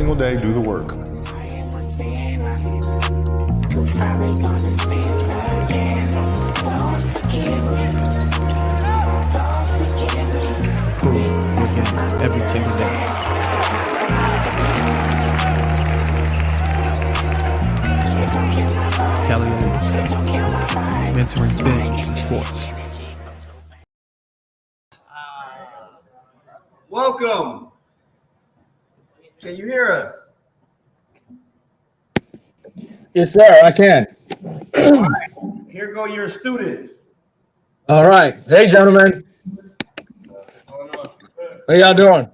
single day do the work. Every single day. Kelly Lewis, mentoring business and sports. Welcome. Can you hear us? Yes, sir, I can. All right. Here go your students. All right. Hey, gentlemen. How y'all doing?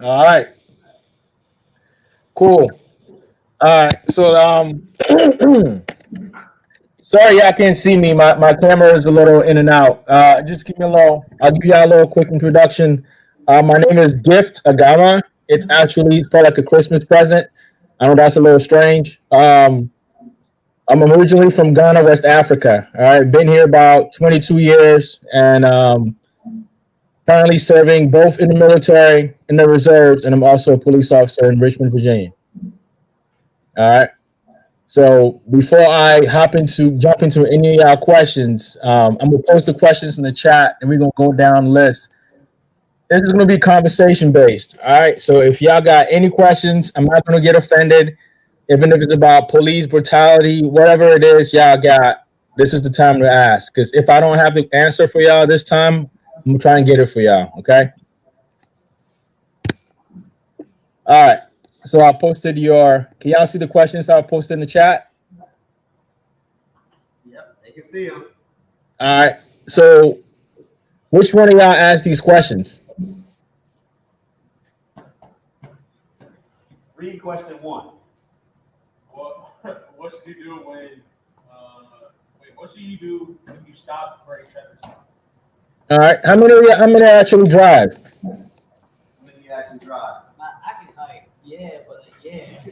All right. Cool. All right. So, sorry y'all can't see me. My camera is a little in and out. Just give me I'll give y'all a little quick introduction. My name is SFC Agamah. It's actually felt like a Christmas present. I know that's a little strange. I'm originally from Ghana, West Africa. All right, been here about 22 years, and currently serving both in the military, in the reserves, and I'm also a police officer in Richmond, Virginia. All right. So before I jump into any of y'all questions, I'm gonna post the questions in the chat, and we're gonna go down the list. This is gonna be conversation based. All right. So if y'all got any questions, I'm not gonna get offended. Even if it's about police brutality, whatever it is, y'all got. This is the time to ask. Because if I don't have the answer for y'all this time, I'm gonna try and get it for y'all. Okay. All right. So I posted can y'all see the questions I posted in the chat? Yep, they can see them. All right. So which one of y'all asked these questions? Read question 1. What should you do what should you do when you stop for a traffic stop? All right. How many actually drive? How many you actually drive? I can like, yeah, but like, yeah.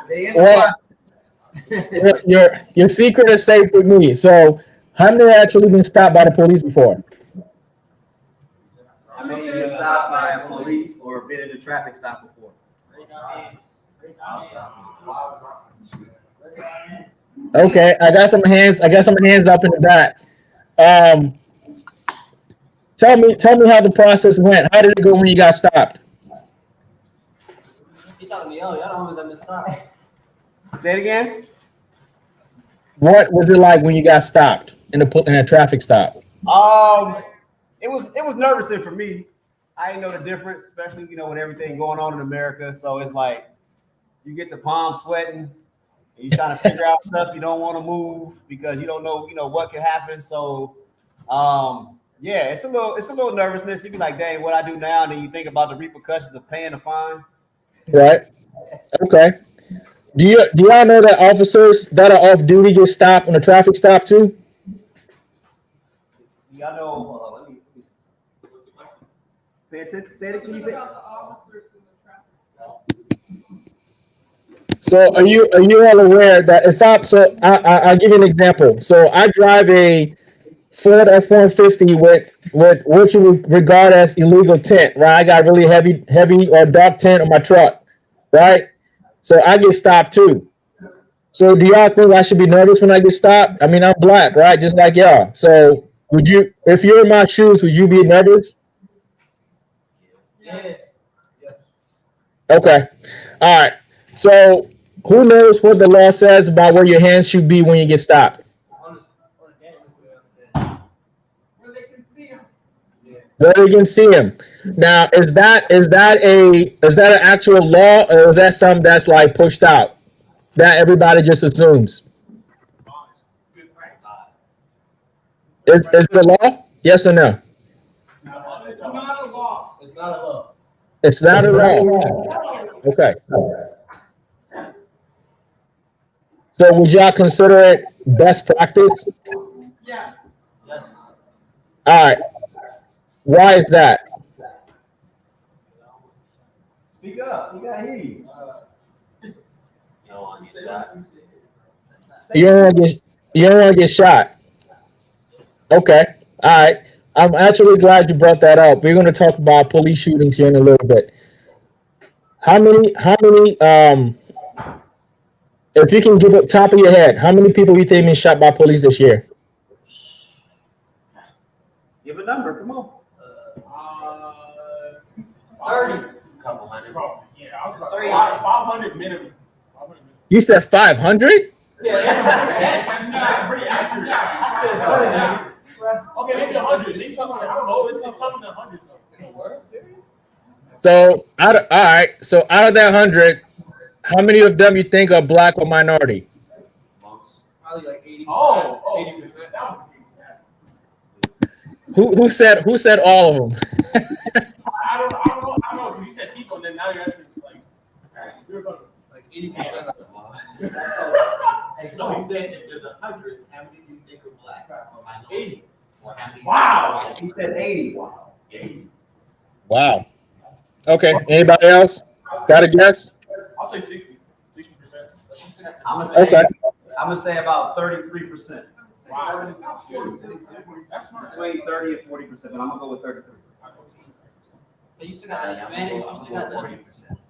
They in Well, the your secret is safe with me. So how many actually been stopped by the police before? How many of you stopped by police or been in a traffic stop before? Okay, I got some hands up in the back. Tell me how the process went. How did it go when you got stopped? Say it again. What was it like when you got stopped in a traffic stop? It was nervous for me. I didn't know the difference, especially with everything going on in America. So it's like you get the palms sweating, and you trying to figure out stuff you don't want to move because you don't know what could happen. So yeah, it's a little nervousness. You'd be like, dang, what I do now? And then you think about the repercussions of paying the fine. Right. Okay. Do y'all know that officers that are off duty get stopped on a traffic stop too? Y'all know. Hold on, let me pay attention. Say it. Can you say? So are you all aware that I'll give you an example. So I drive a Ford F-150 with what you would regard as illegal tint, right? I got really heavy or dark tint on my truck, right? So I get stopped too. So do y'all think I should be nervous when I get stopped? I mean, I'm black, right? Just like y'all. So would you, if you're in my shoes, would you be nervous? Yeah. Okay. All right. So who knows what the law says about where your hands should be when you get stopped? Where they can see him. Now, is that an actual law, or is that something that's like pushed out that everybody just assumes? Is it a law? Yes or no? It's not a law. It's not a law. It's not a law. Okay. So would y'all consider it best practice? Yes. Yes. All right. Why is that? Speak up. You gotta hear you. You don't want to get shot. Okay. All right. I'm actually glad you brought that up. We're going to talk about police shootings here in a little bit. How many, if you can give it top of your head, how many people you think been shot by police this year? Give a number. Come on. 30. Couple hundred. Yeah, I was about 500 minimum. 500 minimum. You said 500? Yeah, that's pretty accurate. I said 30. Okay, maybe 100. Maybe something. I don't know. It's something in the hundreds though. So all right. So out of that 100, how many of them you think are black or minority? Probably like 80. 80%. That was a big stat. Who said all of them? I don't know. Because you said people, and then now you're asking like we were talking Like 80%. So he said if there's 100, how many do you think are black? Or minority? 80. Or how many? Wow. He said 80. Wow. 80. Wow. Okay. Anybody else? Got a guess? I'll say 60%. I'm gonna say. Okay. I'm gonna say about 33%. Wow. That's smart. Between 30 and 40%, but I'm gonna go with 33. But you still got the Hispanic. You still got the 40%.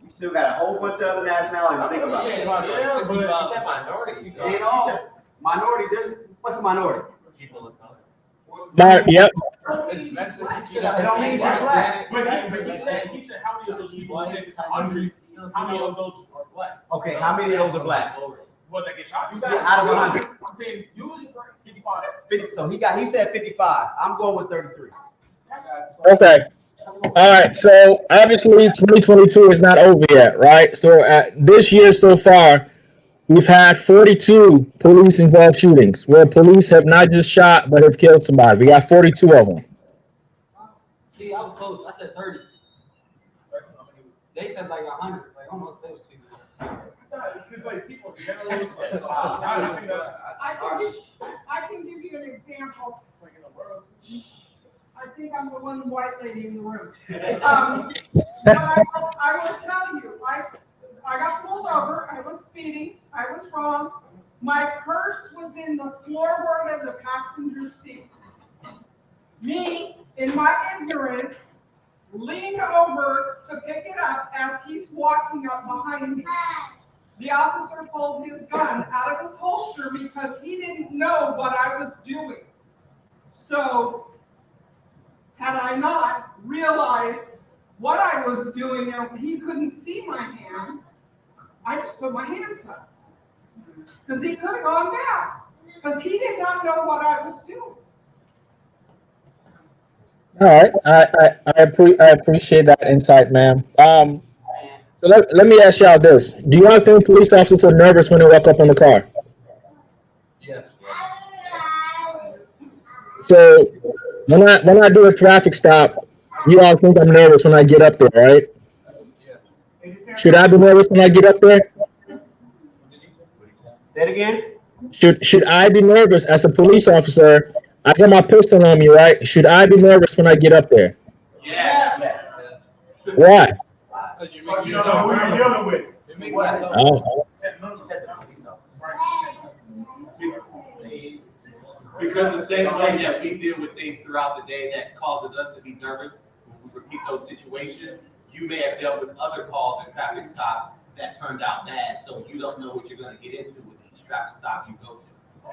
You still got a whole bunch of other nationalities to think about. Yeah, but He said minority. You know, minority. What's a minority? People of color. Yep. It don't mean you're black. But he said how many of those people? He said it's 100. How many of those are black? Okay, how many of those are black? What, that get shot? You Yeah, out of 100. I'm saying usually 55. 50, so he said 55. I'm going with 33. Okay. All right. So obviously 2022 is not over yet, right? So this year so far, we've had 42 police-involved shootings where police have not just shot but have killed somebody. We got 42 of them. See, I was close. I said 30. They said like 100. Like almost those two. Because like people generally say, I think that's I can give you an example. like in the world. I think I'm the one white lady in the room. But I will tell you, I got pulled over. I was speeding. I was wrong. My purse was in the floorboard of the passenger seat. Me, in my ignorance, leaned over to pick it up as he's walking up behind me. The officer pulled his gun out of his holster because he didn't know what I was doing. So, had I not realized what I was doing and he couldn't see my hands, I just put my hands up. Because he could have gone back. Because he did not know what I was doing. All right. I appreciate that insight, ma'am. So let me ask y'all this. Do y'all think police officers are nervous when they walk up on the car? Yes. So when I do a traffic stop, you all think I'm nervous when I get up there, right? Should I be nervous when I get up there? Say it again. Should I be nervous as a police officer? I got my pistol on me, right? Should I be nervous when I get up there? Yeah. Why? Because You don't know who you're dealing with. Oh, Because the same way that we deal with things throughout the day that causes us to be nervous, when we repeat those situations, you may have dealt with other calls and traffic stops that turned out bad, so you don't know what you're going to get into with each traffic stop you go to.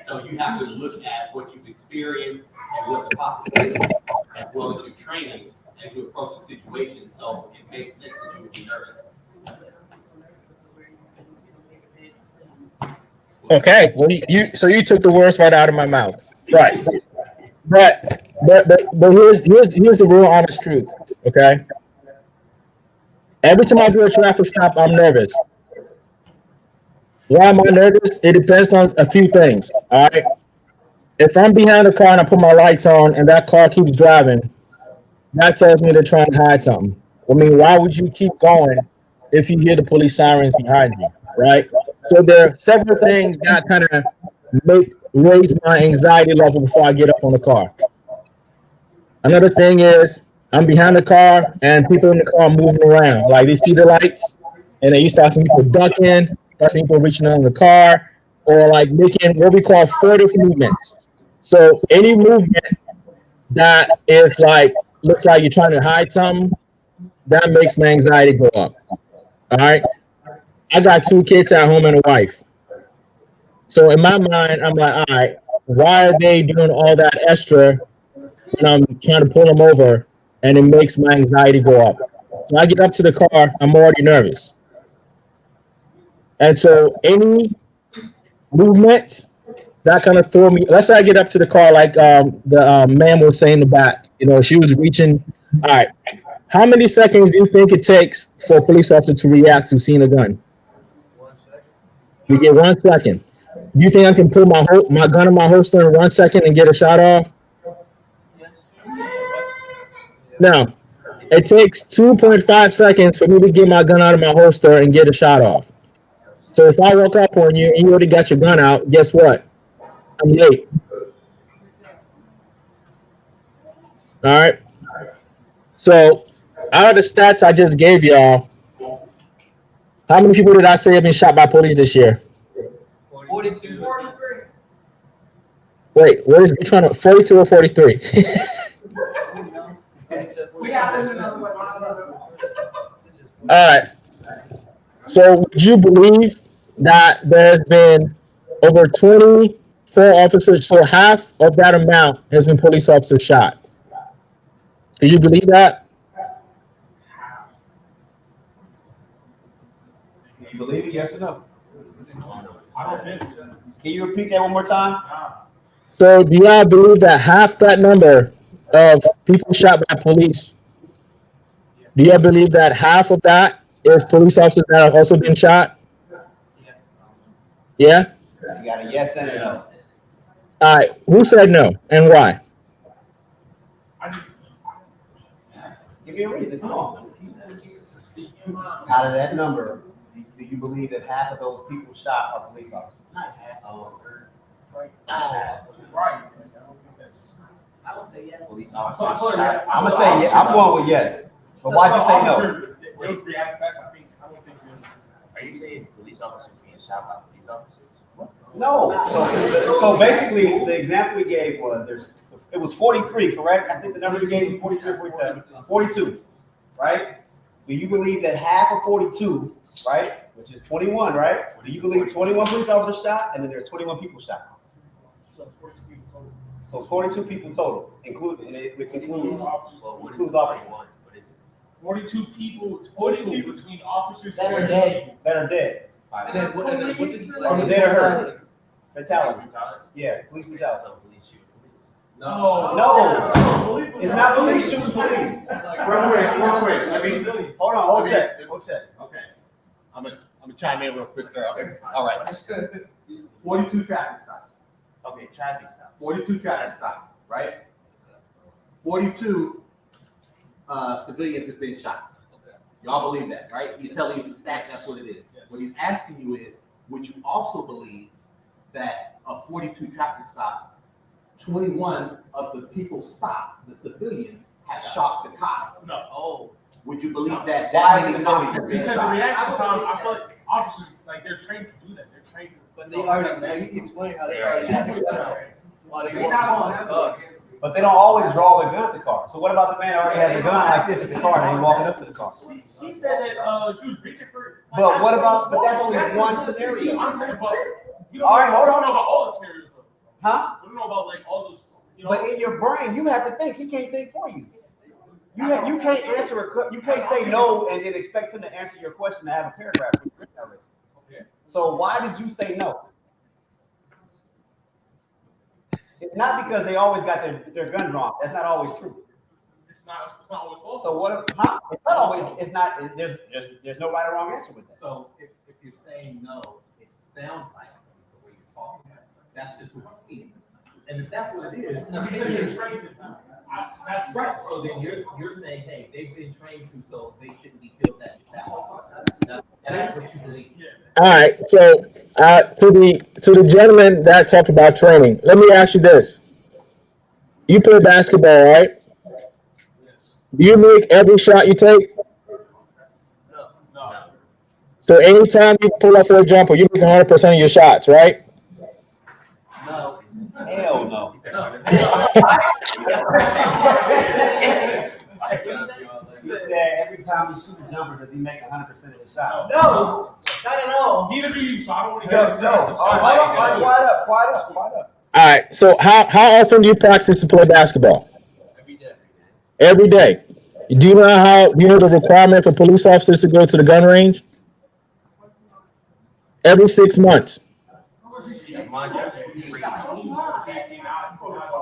So you have to look at what you've experienced and what the possibilities are, as well as your training as you approach the situation. So it makes sense that you would be nervous. okay. Well, you took the words right out of my mouth, right? But here's the real honest truth. Okay. Every time I do a traffic stop, I'm nervous. Why am I nervous? It depends on a few things. All right. If I'm behind a car and I put my lights on and that car keeps driving, that tells me they're trying to hide something. I mean, why would you keep going if you hear the police sirens behind you, right? So there are several things that kind of raise my anxiety level before I get up on the car. Another thing is I'm behind the car and people in the car moving around. Like they see the lights and then you start seeing people ducking, start seeing people reaching under the car, or like making what we call furtive movements. So any movement that is like, looks like you're trying to hide something, that makes my anxiety go up. All right. I got 2 kids at home and a wife. So in my mind, I'm like, all right, why are they doing all that extra when I'm trying to pull them over, and it makes my anxiety go up? So I get up to the car, I'm already nervous. And so any movement that kind of throw me. Let's say I get up to the car, like the man was saying in the back. She was reaching. All right, how many seconds do you think it takes for a police officer to react to seeing a gun? We get 1 second. Do you think I can pull my gun in my holster in 1 second and get a shot off? No, it takes 2.5 seconds for me to get my gun out of my holster and get a shot off. So if I walk up on you and you already got your gun out, guess what? I'm late. All right. So out of the stats I just gave y'all, how many people did I say have been shot by police this year? 42. Wait, what is which one? 42 or 43? We got them another one. All right. So would you believe that there's been over 24 officers, so half of that amount has been police officers shot? Did you believe that? Do you believe it? Yes or no? I don't think. Can you repeat that one more time? So do y'all believe that half that number of people shot by police, do y'all believe that half of that is police officers that have also been shot? Yeah? You got a yes and a no. All right. Who said no and why? Give me a reason. Come on. Out of that number, do you believe that half of those people shot are police officers? Right. I would say yes. Police I'm gonna say yeah. I'm going with yes. But why'd you say no? They would react fast. I don't think. Are you saying police officers being shot by police officers? No. So basically, the example we gave was it was 43, correct? I think the number you gave was 43 or 47. 42, right? Do you believe that half of 42, right, which is 21, right? Do you believe 21 police officers shot and then there's 21 people shot? So 42 people total, which includes officers. 42 people, 42 between officers That are dead. That are dead. And then what did you Or dead or hurt. Fatality. Yeah, police brutality. No, it's not police shooting police. Real quick. Let me. Hold on, hold check. Okay. I'm gonna chime in real quick, sir. Okay. All right. 42 traffic stops. Okay, traffic stops. 42 traffic stops, right? 42 civilians have been shot. Okay. Y'all believe that, right? You're telling us the stat, that's what it is. What he's asking you is, would you also believe that of 42 traffic stops, 21 of the people stopped, the civilians, have shot the cops? No. Oh. Would you believe that? Why that is many it cops not? have been Because shot? the reaction time, I feel like officers, like they're trained to do that. They're trained to. But they already, now you can explain how they already have it done. While they walk But they don't always draw their gun at the car. So what about the man that already has a gun like this at the car and he's walking up to the car? She said that she was reaching for. But what about, but that's only one scenario. I'm saying, but you All right, hold on. We don't know about all the scenarios, though. Huh? We don't know about like all those. But in your brain, you have to think. He can't think for you. You can't answer you can't say no and then expect him to answer your question to have a paragraph. Okay. So why did you say no? It's not because they always got their gun drawn. That's not always true. It's not always false. So what? Huh? It's not always. It's not. There's no right or wrong answer with that. So if you're saying no, it sounds like the way you're talking, that's just what you feel. And if that's what it is, Because they're trained to. That's right. So then you're saying, hey, they've been trained to, so they shouldn't be killed that way. And that's what you believe. Yeah. All right. So to the gentleman that talked about training, let me ask you this: you play basketball, right? Do you make every shot you take? No. So anytime you pull up for a jumper, you make 100% of your shots, right? No. Hell no. He said every time he shoots a jumper, does he make 100% of the shot? No, not at all. Neither do you, so I don't want to No, get no. Quiet up. All right. So how often do you practice to play basketball? Every day. Every day. Do you know the requirement for police officers to go to the gun range? Every 6 months.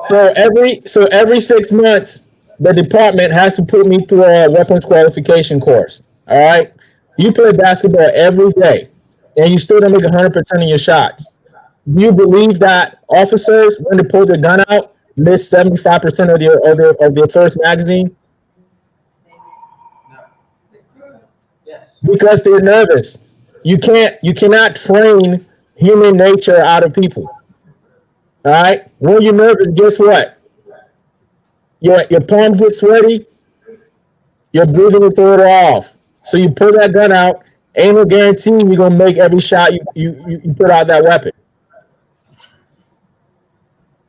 So every 6 months, the department has to put me through a weapons qualification course. All right. You play basketball every day, and you still don't make 100% of your shots. Do you believe that officers, when they pull their gun out, miss 75% of their first magazine? Because they're nervous. You cannot train human nature out of people. All right. When you're nervous, guess what? Your palms get sweaty. Your breathing will throw it off. So you pull that gun out. Ain't no guarantee you're gonna make every shot you put out that weapon.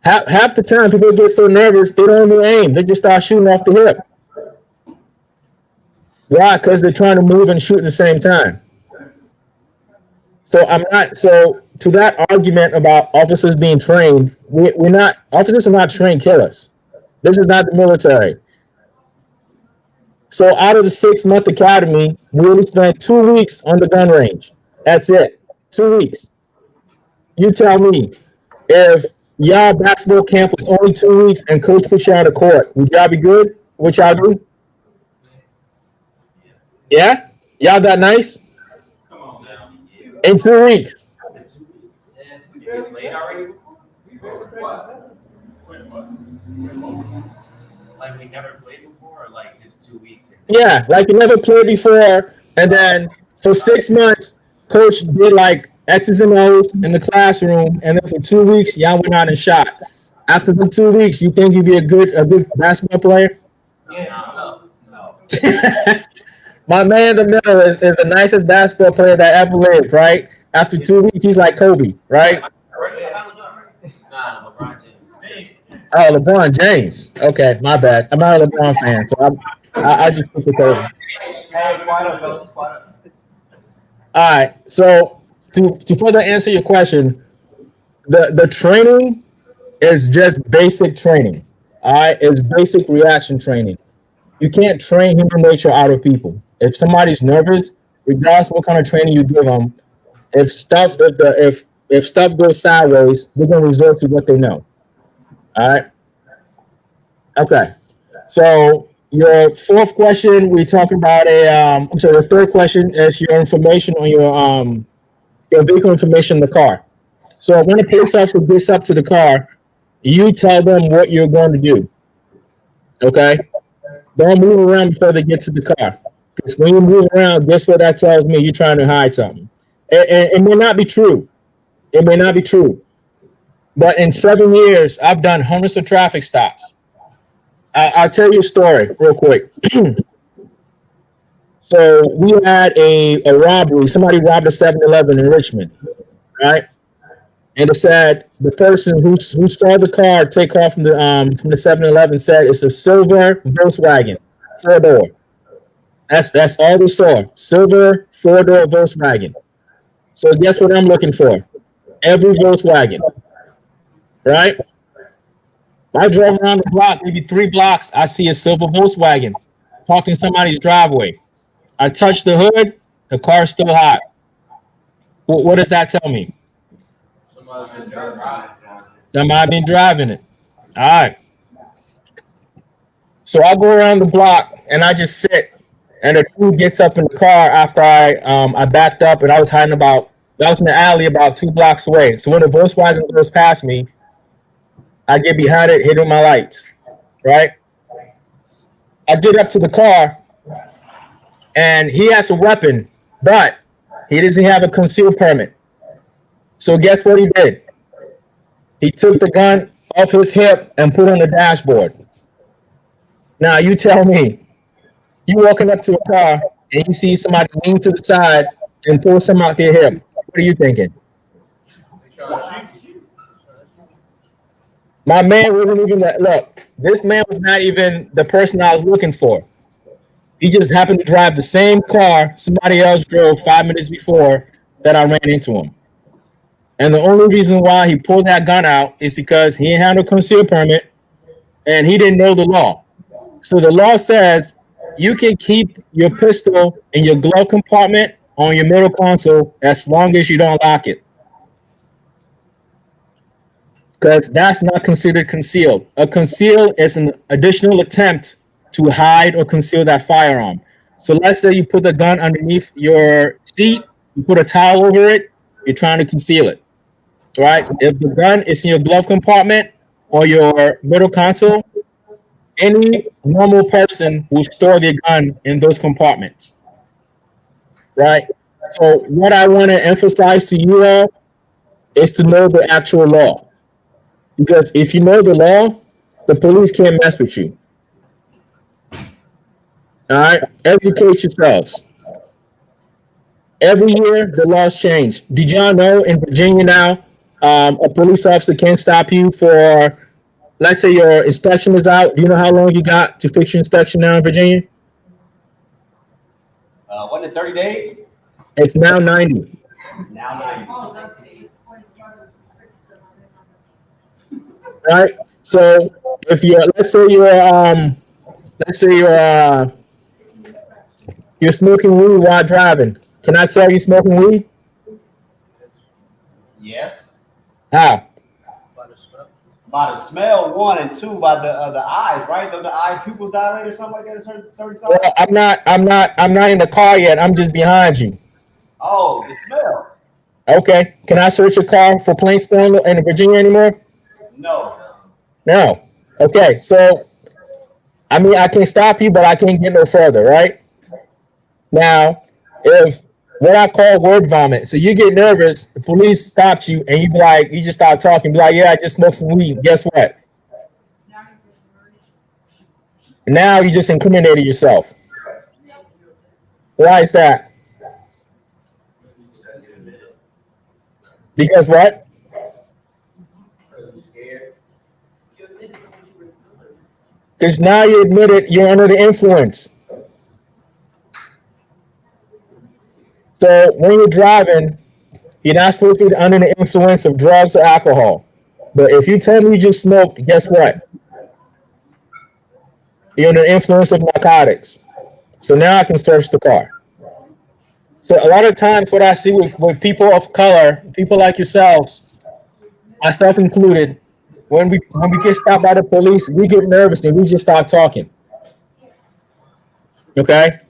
Half the time, people get so nervous they don't even aim. They just start shooting off the hip. Why? Because they're trying to move and shoot at the same time. So to that argument about officers being trained, officers are not trained killers. This is not the military. So out of the 6-month academy, we only spent 2 weeks on the gun range. That's it. 2 weeks. You tell me, if y'all basketball camp was only 2 weeks and coach put you on the court, would y'all be good? What y'all do? Yeah? Y'all got nice? Come on now. In 2 weeks. You played already? Like we never played before, or like just 2 weeks? Yeah, like you never played before, and then for 6 months, coach did like X's and O's in the classroom, and then for 2 weeks, y'all went out and shot. After the 2 weeks, you think you'd be a good basketball player? No. My man in the middle is the nicest basketball player that ever lived, right? After 2 weeks, he's like Kobe, right? Nah, LeBron James. Oh, LeBron James. Okay, my bad. I'm not a LeBron fan, so I just pick it over. Hey, quiet up, fellas. Quiet up. All right. So to further answer your question, the training is just basic training. All right, it's basic reaction training. You can't train human nature out of people. If somebody's nervous, regardless of what kind of training you give them, if stuff goes sideways, they're gonna resort to what they know. All right. Okay. So your fourth question, we're talking about the third question is your information on your vehicle information in the car. So when a police officer gets up to the car, you tell them what you're going to do. Okay? Don't move around before they get to the car. Because when you move around, guess what that tells me? You're trying to hide something. It may not be true. It may not be true. But in 7 years, I've done hundreds of traffic stops. I'll tell you a story real quick. So we had a robbery. Somebody robbed a 7-Eleven in Richmond, right? And it said the person who saw the car take off from the 7-Eleven said it's a silver Volkswagen, 4-door. That's all they saw. Silver 4-door Volkswagen. So guess what I'm looking for? Every Volkswagen, right? I drove around the block, maybe 3 blocks. I see a silver Volkswagen parked in somebody's driveway. I touch the hood, the car's still hot. What does that tell me? Somebody been driving it. All right. So I go around the block and I just sit, and a dude gets up in the car after I backed up, and I was in the alley about 2 blocks away. So when the Volkswagen goes past me, I get behind it, hitting my lights, right? I get up to the car, and he has a weapon, but he doesn't have a concealed permit. So guess what he did? He took the gun off his hip and put it on the dashboard. Now you tell me, you walking up to a car and you see somebody lean to the side and pull something out their hip. What are you thinking? My man wasn't even that. Look, this man was not even the person I was looking for. He just happened to drive the same car somebody else drove 5 minutes before that I ran into him. And the only reason why he pulled that gun out is because he didn't have no concealed permit and he didn't know the law. So the law says you can keep your pistol in your glove compartment on your middle console as long as you don't lock it. Because that's not considered concealed. A conceal is an additional attempt to hide or conceal that firearm. So let's say you put the gun underneath your seat, you put a towel over it, you're trying to conceal it, right? If the gun is in your glove compartment or your middle console, any normal person will store their gun in those compartments, right? So what I want to emphasize to you all is to know the actual law. Because if you know the law, the police can't mess with you. All right, educate yourselves. Every year, the laws change. Did y'all know in Virginia now, a police officer can't stop you for, let's say your inspection is out. Do you know how long you got to fix your inspection now in Virginia? Wasn't it 30 days? It's now 90. Now 90. Right? So if you're, let's say you're smoking weed while driving. Can I tell you smoking weed? Yes. How? By the smell, one, and two, by the eyes, right? The eye pupils dilate or something like that. Certain Well, I'm not in the car yet. I'm just behind you. Oh, the smell. Okay. Can I search your car for plain smell in Virginia anymore? No. No. Okay. So, I mean, I can stop you, but I can't get no further, right? Now, if what I call word vomit, so you get nervous, the police stops you, and you be like, you just start talking, be like, yeah, I just smoked some weed. Guess what? Now you just incriminated yourself. Why is that? Because what? Because now you admitted you're under the influence. So when you're driving, you're not supposed to be under the influence of drugs or alcohol. But if you tell me you just smoked, guess what? You're under the influence of narcotics. So now I can search the car. So a lot of times what I see with people of color, people like yourselves, myself included, when we get stopped by the police, we get nervous and we just start talking. Okay?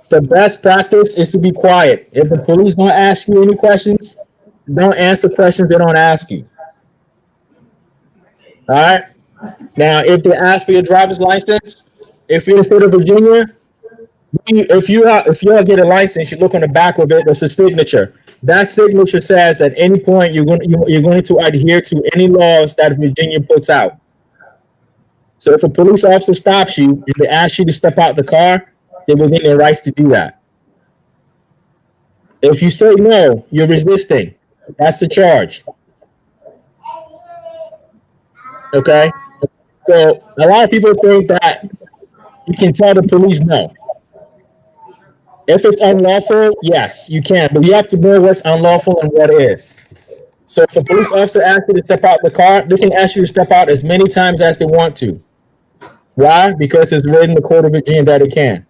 The best practice is to be quiet. If the police don't ask you any questions, don't answer questions they don't ask you. All right? Now, if they ask for your driver's license, if you're in the state of Virginia, if you get a license, you look on the back of it, there's a signature. That signature says at any point you're going to adhere to any laws that Virginia puts out. So if a police officer stops you and they ask you to step out the car, they will get their rights to do that. If you say no, you're resisting. That's the charge. Okay? So a lot of people think that you can tell the police no. If it's unlawful, yes, you can, but you have to know what's unlawful and what is. So if a police officer asks you to step out the car, they can ask you to step out as many times as they want to. Why? Because it's written in the Code of Virginia that it can.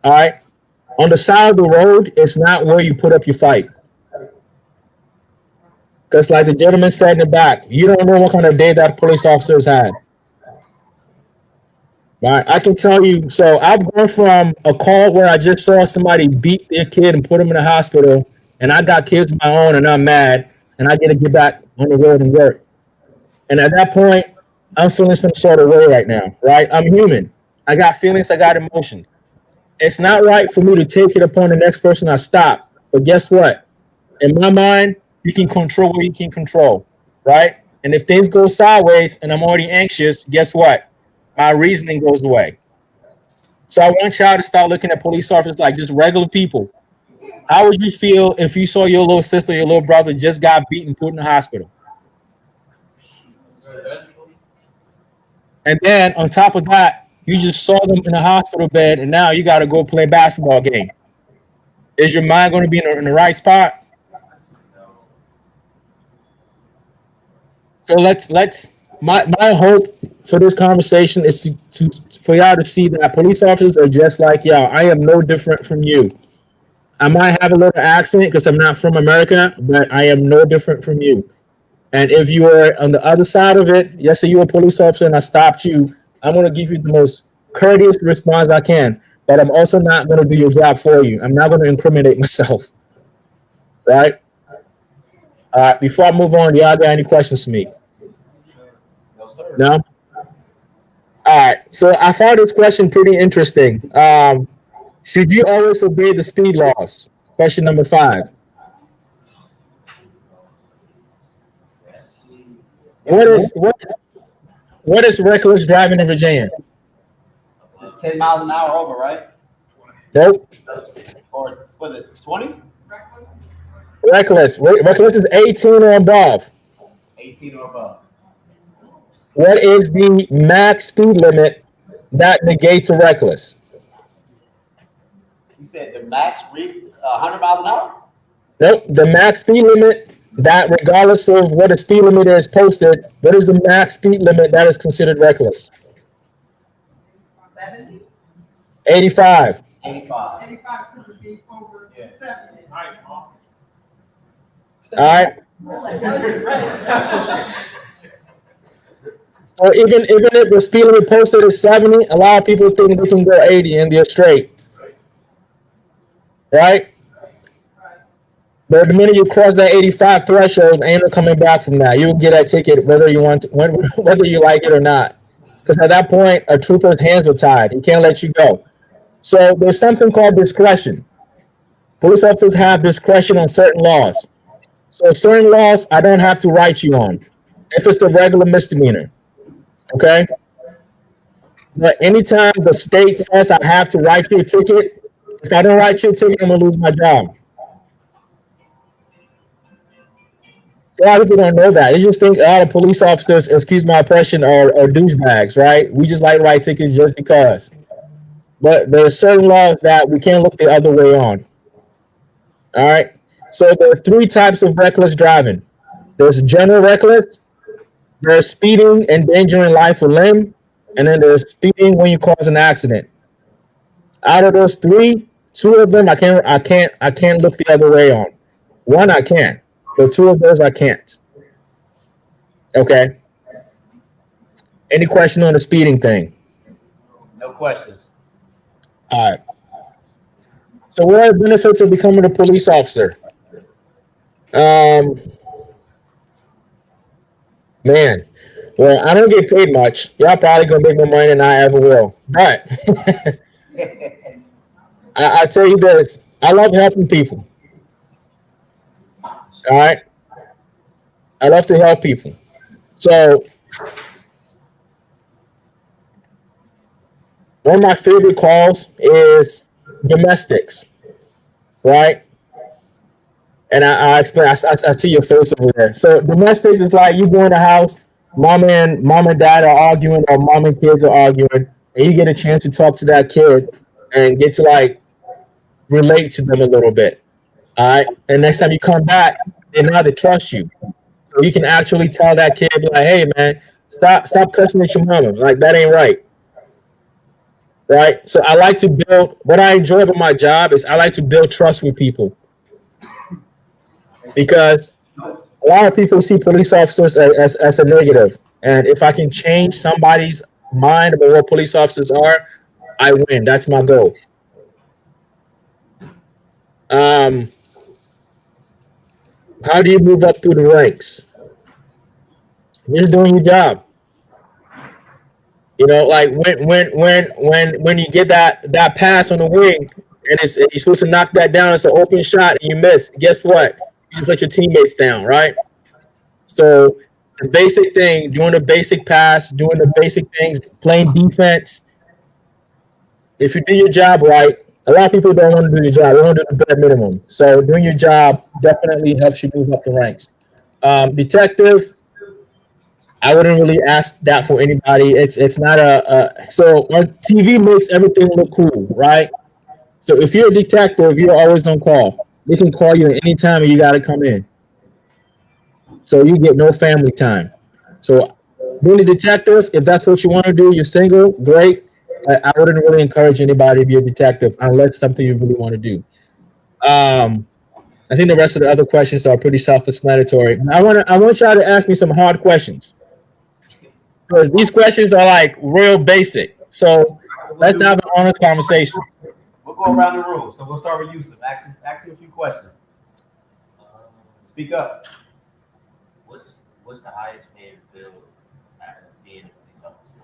All right? On the side of the road, it's not where you put up your fight. Because like the gentleman said in the back, you don't know what kind of day that police officer has had. Right, I can tell you, so I've gone from a call where I just saw somebody beat their kid and put him in the hospital, and I got kids of my own and I'm mad, and I get to get back on the road and work. And at that point, I'm feeling some sort of way right now, right? I'm human. I got feelings, I got emotions. It's not right for me to take it upon the next person I stop. But guess what? In my mind, you can control what you can control, right? And if things go sideways and I'm already anxious, guess what? My reasoning goes away. So I want y'all to start looking at police officers like just regular people. How would you feel if you saw your little sister, your little brother just got beaten, put in the hospital? And then on top of that, you just saw them in a hospital bed, and now you got to go play a basketball game. Is your mind going to be in the right spot? So my hope for this conversation is for y'all to see that police officers are just like y'all. I am no different from you. I might have a little accent because I'm not from America, but I am no different from you. And if you are on the other side of it, yes, say you're a police officer and I stopped you, I'm going to give you the most courteous response I can. But I'm also not going to do your job for you. I'm not going to incriminate myself. Right? All right. Before I move on, y'all got any questions for me? No, sir. No? All right. So I found this question pretty interesting. Should you always obey the speed laws? Question number 5. What is reckless driving in Virginia? 10 miles an hour over, right? Nope. Or was it 20? Reckless. Reckless is 18 or above. 18 or above. What is the max speed limit that negates a reckless? You said the max read 100 miles an hour? Nope. The max speed limit that, regardless of what the speed limit is posted, what is the max speed limit that is considered reckless? 70? 85. 85. 85 could be over 70. Nice, Mom. All right. So even if the speed limit posted is 70, a lot of people think they can go 80 and they're straight. Right? But the minute you cross that 85 threshold, ain't no coming back from that. You'll get that ticket whether you want to, whether you like it or not. Because at that point, a trooper's hands are tied. He can't let you go. So there's something called discretion. Police officers have discretion on certain laws. So certain laws I don't have to write you on if it's a regular misdemeanor. Okay? But anytime the state says I have to write you a ticket, if I don't write you a ticket, I'm going to lose my job. A lot of people don't know that. They just think a lot of police officers, excuse my impression, are douchebags, right? We just like to write tickets just because. But there are certain laws that we can't look the other way on. All right? So there are 3 types of reckless driving. There's general reckless, there's speeding, endangering life or limb, and then there's speeding when you cause an accident. Out of those 3, 2 of them I can't look the other way on. 1 I can. But 2 of those I can't. Okay. Any question on the speeding thing? No questions. All right. So what are the benefits of becoming a police officer? Man, well, I don't get paid much. Y'all probably gonna make more money than I ever will. But I tell you this, I love helping people. All right. I love to help people. So one of my favorite calls is domestics, right? And I explain. I see your face over there. So domestics is like you go in the house, mom and dad are arguing, or mom and kids are arguing, and you get a chance to talk to that kid and get to like relate to them a little bit. All right. And next time you come back, they know they trust you. So you can actually tell that kid, like, hey man, stop cussing at your mama. Like that ain't right. Right? So I like to build, what I enjoy about my job is I like to build trust with people. Because a lot of people see police officers as a negative. And if I can change somebody's mind about what police officers are, I win. That's my goal. How do you move up through the ranks? Just doing your job. You know, like when you get that pass on the wing and you're supposed to knock that down, it's an open shot and you miss. Guess what? You just let your teammates down, right? So the basic thing, doing the basic pass, doing the basic things, playing defense. If you do your job right, a lot of people don't want to do your job. They want to do the bare minimum. So doing your job definitely helps you move up the ranks. Detective, I wouldn't really ask that for anybody. It's not so on TV makes everything look cool, right? So if you're a detective, you're always on call. They can call you at any time and you got to come in. So you get no family time. So being a detective, if that's what you want to do, you're single, great. I wouldn't really encourage anybody to be a detective unless it's something you really want to do. I think the rest of the other questions are pretty self-explanatory. I want y'all to ask me some hard questions because these questions are like real basic. So let's have an honest conversation. We'll go around the room. So we'll start with Yusuf. Ask him a few questions. Speak up. What's the highest paying field at being a police officer?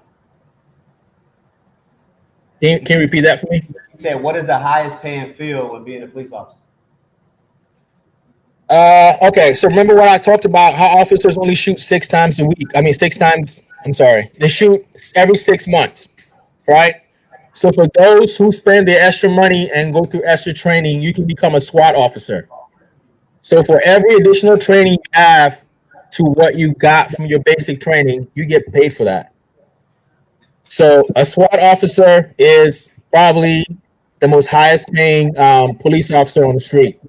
Can you repeat that for me? He said, "What is the highest paying field when being a police officer?" Okay, so remember what I talked about, how officers only shoot 6 times a week. I mean, 6 times, I'm sorry. They shoot every 6 months, right? So for those who spend their extra money and go through extra training, you can become a SWAT officer. So for every additional training you have to what you got from your basic training, you get paid for that. So a SWAT officer is probably the most highest paying police officer on the street.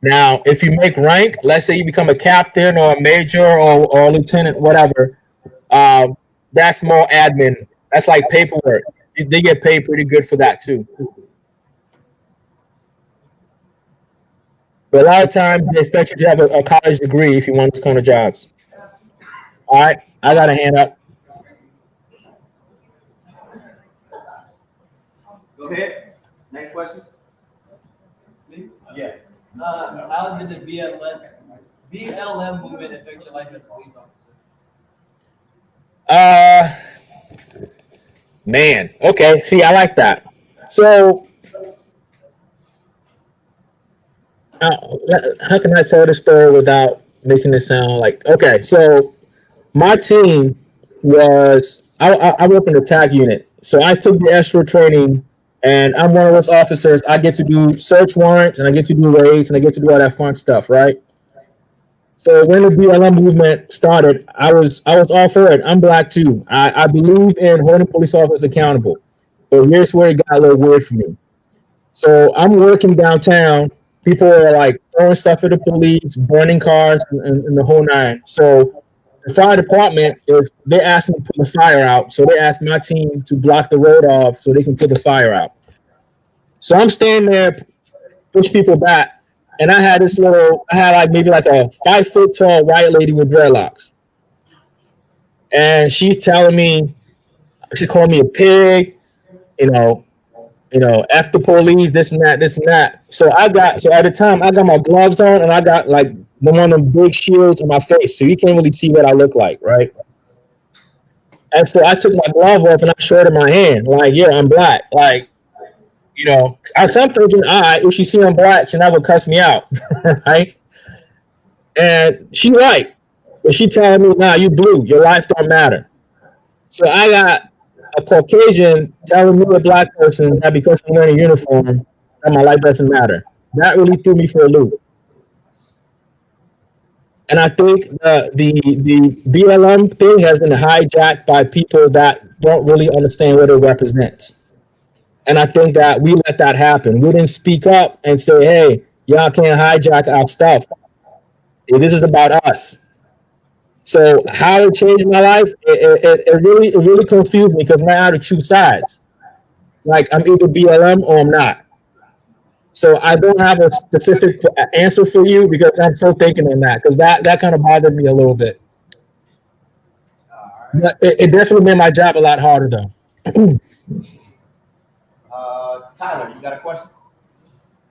Now, if you make rank, let's say you become a captain or a major or a lieutenant, whatever, that's more admin. That's like paperwork. They get paid pretty good for that too. But a lot of times they expect you to have a college degree if you want these kind of jobs. All right, I got a hand up. Go ahead. Next question. Yeah. How did the BLM movement affect your life as a police officer? Man, okay. See, I like that. So, how can I tell this story without making it sound like okay? So, my team was I work in the TAC unit, so I took the extra training, and I'm one of those officers. I get to do search warrants, and I get to do raids, and I get to do all that fun stuff, right? So when the BLM movement started, I was all for it. I'm black too. I believe in holding police officers accountable. But here's where it got a little weird for me. So I'm working downtown. People are like throwing stuff at the police, burning cars, and the whole nine. So the fire department they're asking to put the fire out. So they asked my team to block the road off so they can put the fire out. So I'm standing there, push people back. And I had maybe like a 5 foot tall white lady with dreadlocks. And she's telling me, she called me a pig, F the police, this and that. So at the time I got my gloves on and I got like one of them big shields on my face. So you can't really see what I look like, right? And so I took my glove off and I showed her my hand. Like, yeah, I'm black. Like, I'm thinking, all right, if she see I'm black, she never cuss me out, right? And she right, but she telling me, nah, you blue, your life don't matter. So I got a Caucasian telling me, a black person, that because I'm wearing a uniform, that my life doesn't matter. That really threw me for a loop. And I think the BLM thing has been hijacked by people that don't really understand what it represents. And I think that we let that happen. We didn't speak up and say, hey, y'all can't hijack our stuff. This is about us. So how it changed my life, it really confused me because now I have to choose sides. Like I'm either BLM or I'm not. So I don't have a specific answer for you because I'm still thinking on that because that kind of bothered me a little bit. But it definitely made my job a lot harder though. Tyler, you got a question?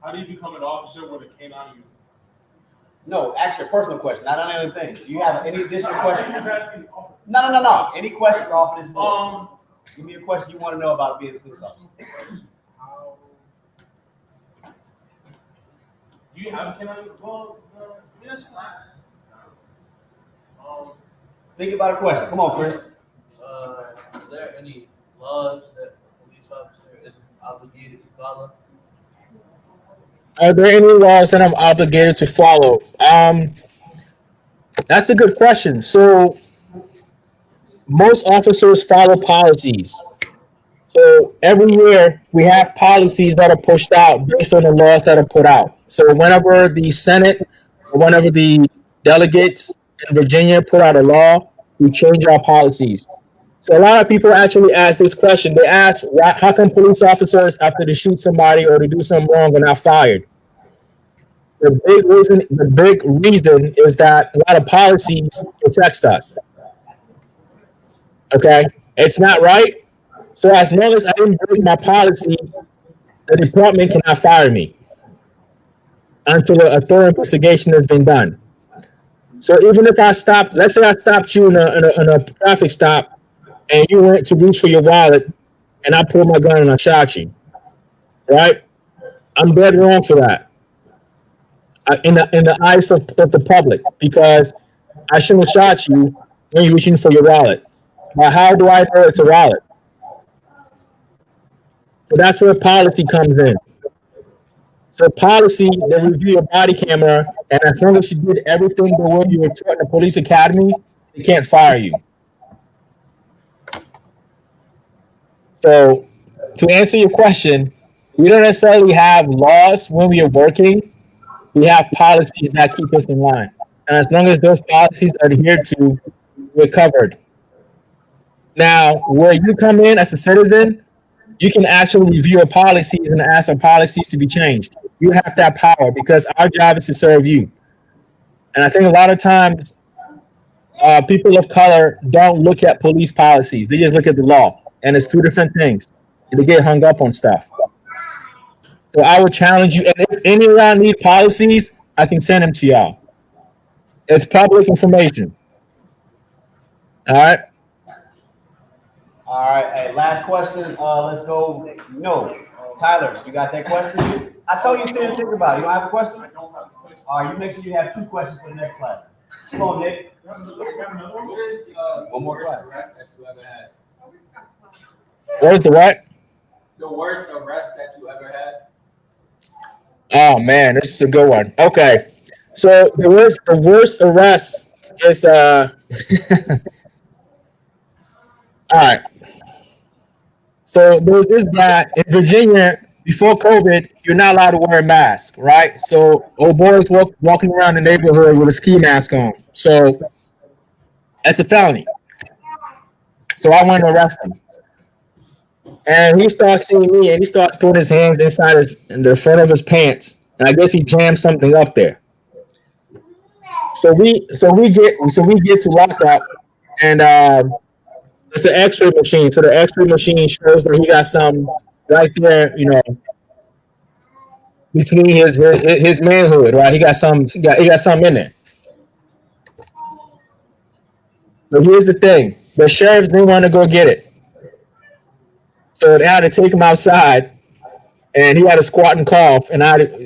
How do you become an officer when it came out of you? No, ask your personal question, not on other things. Do you have any additional questions? You're asking- No. Any questions off of this board? Give me a question you want to know about being a police officer. Do you have a came out of you? Well, yes. Think about a question. Come on, Chris. Is there any laws that a police officer is obligated to follow? Are there any laws that I'm obligated to follow? That's a good question. So most officers follow policies. So every year we have policies that are pushed out based on the laws that are put out. So whenever the Senate or whenever the delegates in Virginia put out a law, we change our policies. So a lot of people actually ask this question. They ask, how come police officers, after they shoot somebody or they do something wrong, are not fired? The big reason is that a lot of policies protect us. Okay, it's not right. So as long as I didn't break my policy, the department cannot fire me until a thorough investigation has been done. So even if I stopped, let's say I stopped you in a traffic stop, and you went to reach for your wallet, and I pulled my gun and I shot you, right? I'm dead wrong for that in the eyes of the public, because I shouldn't have shot you when you're reaching for your wallet. But how do I know it's a wallet? So that's where policy comes in. So policy, they review your body camera, and as long as you did everything the way you were taught in the police academy, they can't fire you. So to answer your question, we don't necessarily have laws when we are working. We have policies that keep us in line. And as long as those policies are adhered to, we're covered. Now, where you come in as a citizen, you can actually review our policies and ask our policies to be changed. You have that power because our job is to serve you. And I think a lot of times, people of color don't look at police policies. They just look at the law. And it's two different things. And they get hung up on stuff. So I would challenge you. And if any of y'all need policies, I can send them to y'all. It's public information. All right? All right, hey, last question. Let's go. No, Tyler, you got that question? I told you to sit and think about it. You don't have a question? All right, you make sure you have 2 questions for the next class. Come on, Nick. What is One more worst class. arrest that you ever had? What is the what? The worst arrest that you ever had? Oh man, this is a good one. Okay. So the worst arrest is all right. So there's this guy in Virginia before COVID, you're not allowed to wear a mask, right? So old boys walking around the neighborhood with a ski mask on. So that's a felony. So I went to arrest him. And he starts seeing me, and he starts putting his hands in the front of his pants, and I guess he jammed something up there. So we get to lockup, and it's an X-ray machine. So the X-ray machine shows that he got some right there, between his manhood, right? He got something in there. But here's the thing: the sheriffs didn't want to go get it. So they had to take him outside, and he had to squat and cough.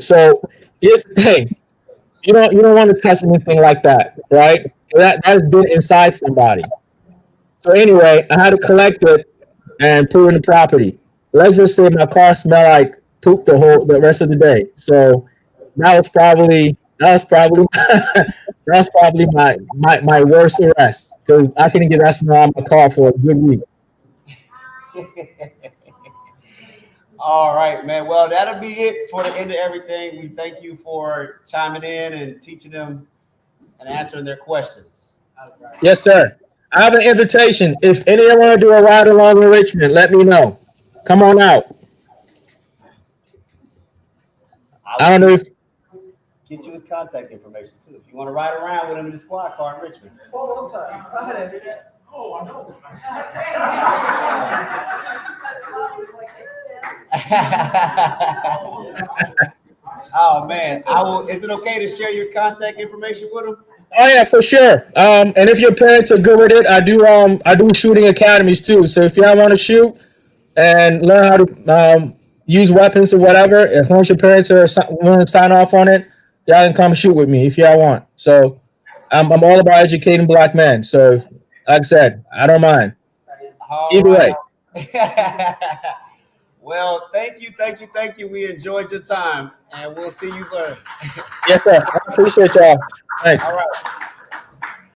So here's the thing: you don't want to touch anything like that, right? That's been inside somebody. So anyway, I had to collect it and put it in the property. Let's just say my car smelled like poop the rest of the day. So that was probably my worst arrest, because I couldn't get that smell out of my car for a good week. All right, man. Well, that'll be it for the end of everything. We thank you for chiming in and teaching them and answering their questions. Yes, sir. I have an invitation. If anyone want to do a ride along in Richmond, let me know. Come on out. I don't know if Get you his contact information too. If you want to ride around with him in the squad car in Richmond. Oh, I'm sorry. Go ahead. Oh, I know. Oh man, is it okay to share your contact information with him? Oh yeah, for sure. And if your parents are good with it, I do shooting academies too. So if y'all want to shoot and learn how to use weapons or whatever, as long as your parents are willing to sign off on it, y'all can come shoot with me if y'all want. So I'm all about educating black men. So like I said, I don't mind. Either way. Well, thank you. We enjoyed your time, and we'll see you later. Yes, sir. I appreciate y'all. Thanks. All right.